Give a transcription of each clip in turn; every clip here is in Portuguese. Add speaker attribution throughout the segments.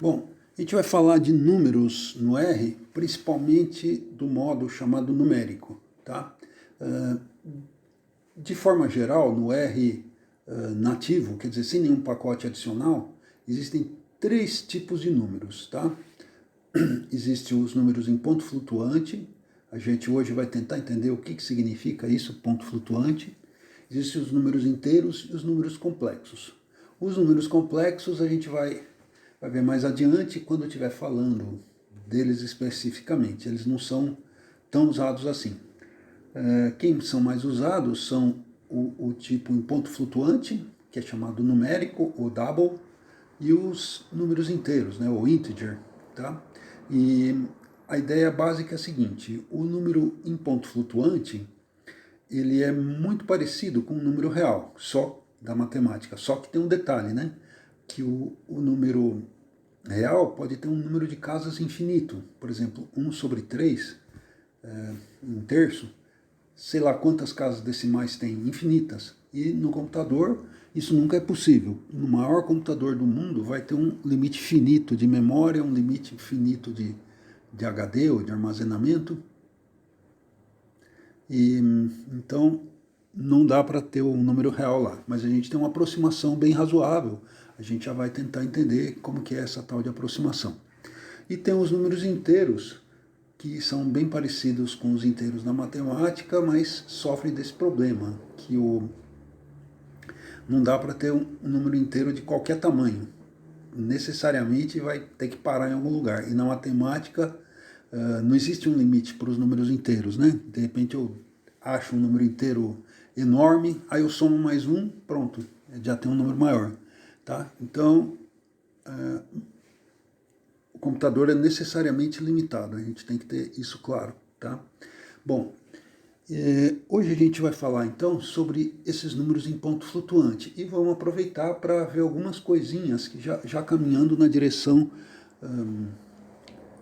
Speaker 1: Bom, a gente vai falar de números no R, principalmente do modo chamado numérico, tá? De forma geral, no R nativo, quer dizer, sem nenhum pacote adicional, existem três tipos de números, tá? Existem os números em ponto flutuante, a gente hoje vai tentar entender o que significa isso, ponto flutuante. Existem os números inteiros e os números complexos. Os números complexos a gente vai ver mais adiante quando eu estiver falando deles especificamente. Eles não são tão usados assim. Quem são mais usados são o tipo em ponto flutuante, que é chamado numérico ou double, e os números inteiros, né, ou integer. Tá? E a ideia básica é a seguinte: o número em ponto flutuante ele é muito parecido com o número real, só da matemática, só que tem um detalhe, né? Que o número real pode ter um número de casas infinito, por exemplo, 1/3, um terço, sei lá quantas casas decimais tem, infinitas. E no computador isso nunca é possível. No maior computador do mundo vai ter um limite finito de memória, um limite finito de HD ou de armazenamento. E então não dá para ter um número real lá, mas a gente tem uma aproximação bem razoável. A gente já vai tentar entender como que é essa tal de aproximação. E tem os números inteiros, que são bem parecidos com os inteiros da matemática, mas sofrem desse problema, que não dá para ter um número inteiro de qualquer tamanho. Necessariamente vai ter que parar em algum lugar. E na matemática não existe um limite para os números inteiros, né? De repente eu acho um número inteiro enorme, aí eu somo mais um, pronto, já tem um número maior, tá? Então, o computador é necessariamente limitado, a gente tem que ter isso claro, tá? Bom, hoje a gente vai falar então sobre esses números em ponto flutuante e vamos aproveitar para ver algumas coisinhas que já caminhando na direção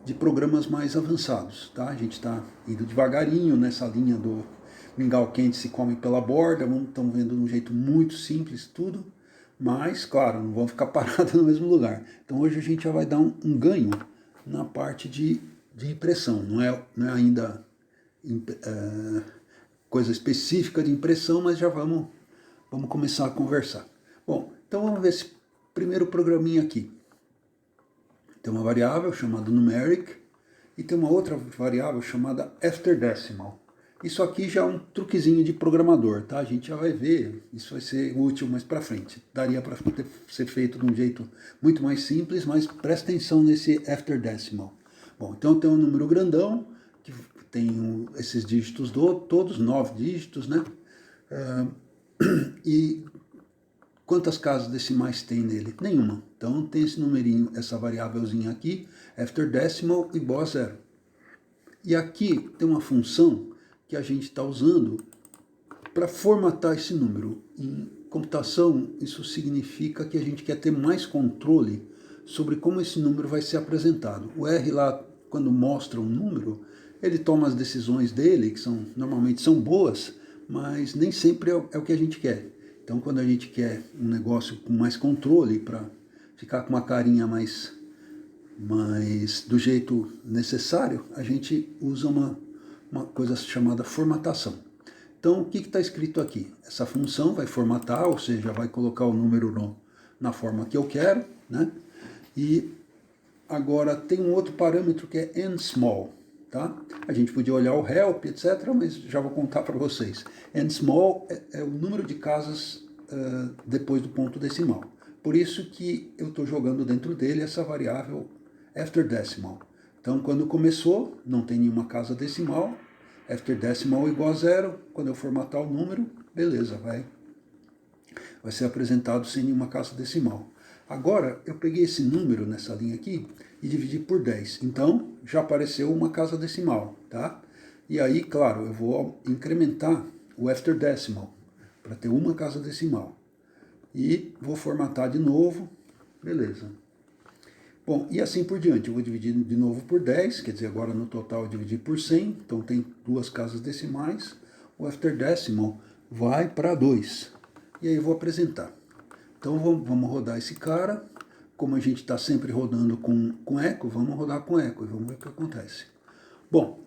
Speaker 1: de programas mais avançados, tá? A gente está indo devagarinho nessa linha do mingau quente se come pela borda, estamos vendo de um jeito muito simples tudo, mas, claro, não vão ficar parados no mesmo lugar. Então hoje a gente já vai dar um ganho na parte de impressão, não é ainda coisa específica de impressão, mas já vamos começar a conversar. Bom, então vamos ver esse primeiro programinha aqui. Tem uma variável chamada numeric e tem uma outra variável chamada afterdecimal. Isso aqui já é um truquezinho de programador, tá? A gente já vai ver, isso vai ser útil mais para frente. Daria para ser feito de um jeito muito mais simples, mas presta atenção nesse afterdecimal. Bom, então tem um número grandão, que tem esses dígitos todos, 9 dígitos, né? E quantas casas decimais tem nele? Nenhuma. Então tem esse numerinho, essa variávelzinha aqui, afterdecimal igual a 0. E aqui tem uma função que a gente está usando para formatar esse número. Em computação, isso significa que a gente quer ter mais controle sobre como esse número vai ser apresentado. O R lá, quando mostra um número, ele toma as decisões dele, que normalmente são boas, mas nem sempre é o que a gente quer. Então, quando a gente quer um negócio com mais controle, para ficar com uma carinha mais do jeito necessário, a gente usa uma coisa chamada formatação. Então, o que está escrito aqui? Essa função vai formatar, ou seja, vai colocar o número na forma que eu quero, né? E agora tem um outro parâmetro que é n-small, tá? A gente podia olhar o help, etc., mas já vou contar para vocês. N-small é o número de casas depois do ponto decimal. Por isso que eu estou jogando dentro dele essa variável afterdecimal. Então, quando começou, não tem nenhuma casa decimal, afterdecimal igual a 0, quando eu formatar o número, beleza, vai ser apresentado sem nenhuma casa decimal. Agora, eu peguei esse número nessa linha aqui e dividi por 10. Então, já apareceu uma casa decimal, tá? E aí, claro, eu vou incrementar o afterdecimal para ter uma casa decimal. E vou formatar de novo, beleza. Bom, e assim por diante, eu vou dividir de novo por 10, quer dizer, agora no total eu dividi por 100, então tem duas casas decimais, o afterdecimal vai para 2. E aí eu vou apresentar. Então vamos rodar esse cara, como a gente está sempre rodando com eco, vamos rodar com eco e vamos ver o que acontece. Bom,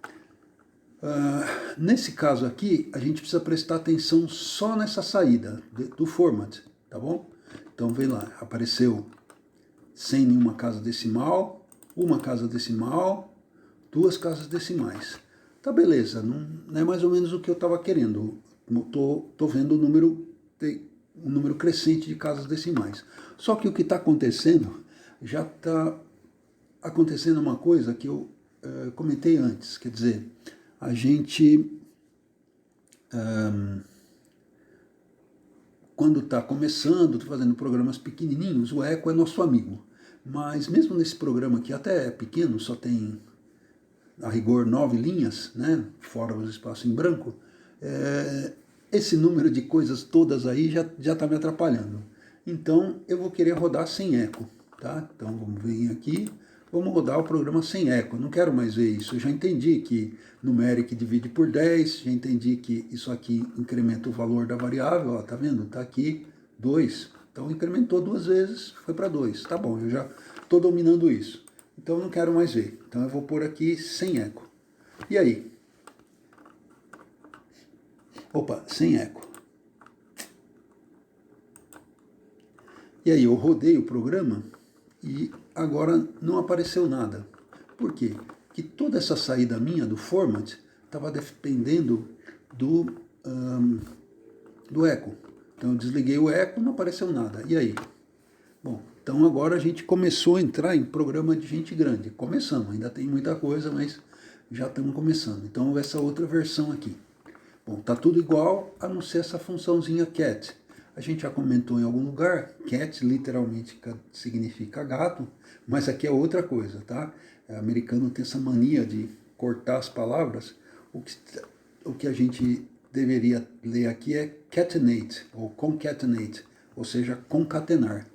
Speaker 1: nesse caso aqui, a gente precisa prestar atenção só nessa saída do format, tá bom? Então vem lá, apareceu sem nenhuma casa decimal, uma casa decimal, duas casas decimais. Tá, beleza, não é mais ou menos o que eu estava querendo. Tô vendo um número crescente de casas decimais. Só que o que está acontecendo, já está acontecendo uma coisa que eu comentei antes, quer dizer, a gente, quando está começando, fazendo programas pequenininhos, o eco é nosso amigo. Mas mesmo nesse programa que até é pequeno, só tem, a rigor, 9 linhas, né, fora os espaços em branco, esse número de coisas todas aí já está me atrapalhando. Então eu vou querer rodar sem eco, tá? Então vamos vir aqui, vamos rodar o programa sem eco. Não quero mais ver isso. Eu já entendi que numeric divide por 10, já entendi que isso aqui incrementa o valor da variável, ó, tá vendo? Tá aqui 2. Então incrementou 2 vezes, foi para 2. Tá bom, eu já estou dominando isso. Então eu não quero mais ver. Então eu vou pôr aqui sem eco. E aí? Opa, sem eco. E aí eu rodei o programa e agora não apareceu nada. Por quê? Porque toda essa saída minha do format estava dependendo do eco. Então eu desliguei o eco, não apareceu nada. E aí? Bom, então agora a gente começou a entrar em programa de gente grande. Começamos, ainda tem muita coisa, mas já estamos começando. Então essa outra versão aqui. Bom, tá tudo igual, a não ser essa funçãozinha cat. A gente já comentou em algum lugar, cat literalmente significa gato, mas aqui é outra coisa, tá? O americano tem essa mania de cortar as palavras. O que a gente deveria ler aqui é catenate, ou concatenate, ou seja, concatenar.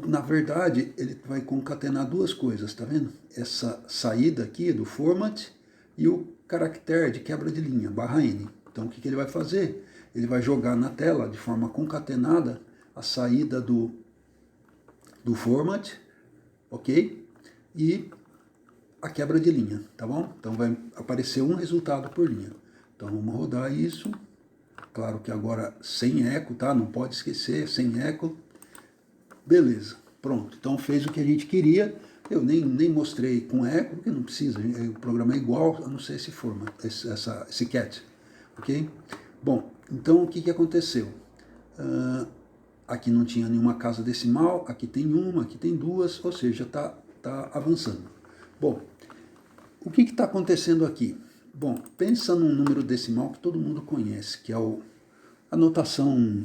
Speaker 1: Na verdade, ele vai concatenar duas coisas, tá vendo? Essa saída aqui do format e o caractere de quebra de linha, /n. Então o que ele vai fazer? Ele vai jogar na tela de forma concatenada a saída do format, ok? E a quebra de linha, tá bom? Então vai aparecer um resultado por linha. Então vamos rodar isso. Claro que agora sem eco, tá? Não pode esquecer, sem eco. Beleza, pronto. Então fez o que a gente queria. Eu nem mostrei com eco, porque não precisa. O programa é igual, a não ser esse format, esse cat, ok? Bom, então o que aconteceu? Aqui não tinha nenhuma casa decimal, aqui tem uma, aqui tem duas, ou seja, está avançando. Bom, o que está acontecendo aqui? Bom, pensa num número decimal que todo mundo conhece, que é a notação,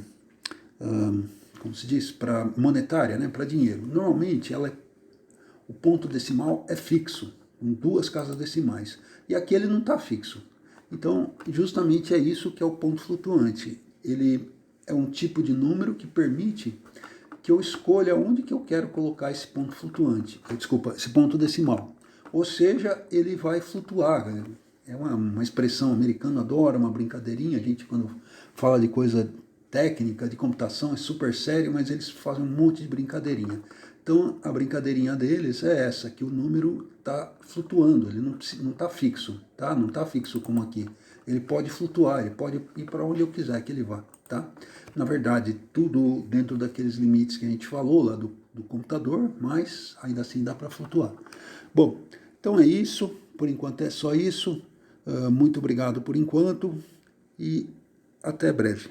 Speaker 1: como se diz, para monetária, né, para dinheiro. Normalmente o ponto decimal é fixo, com duas casas decimais, e aqui ele não está fixo. Então, justamente é isso que é o ponto flutuante. Ele é um tipo de número que permite que eu escolha onde que eu quero colocar esse ponto flutuante, desculpa, esse ponto decimal. Ou seja, ele vai flutuar. É uma expressão americana, adora uma brincadeirinha. A gente, quando fala de coisa técnica, de computação, é super sério, mas eles fazem um monte de brincadeirinha. Então, a brincadeirinha deles é essa, que o número está flutuando, ele não está fixo, tá? Não está fixo como aqui. Ele pode flutuar, ele pode ir para onde eu quiser que ele vá, tá? Na verdade, tudo dentro daqueles limites que a gente falou lá do computador, mas ainda assim dá para flutuar. Bom, então é isso, por enquanto é só isso. Muito obrigado por enquanto e até breve.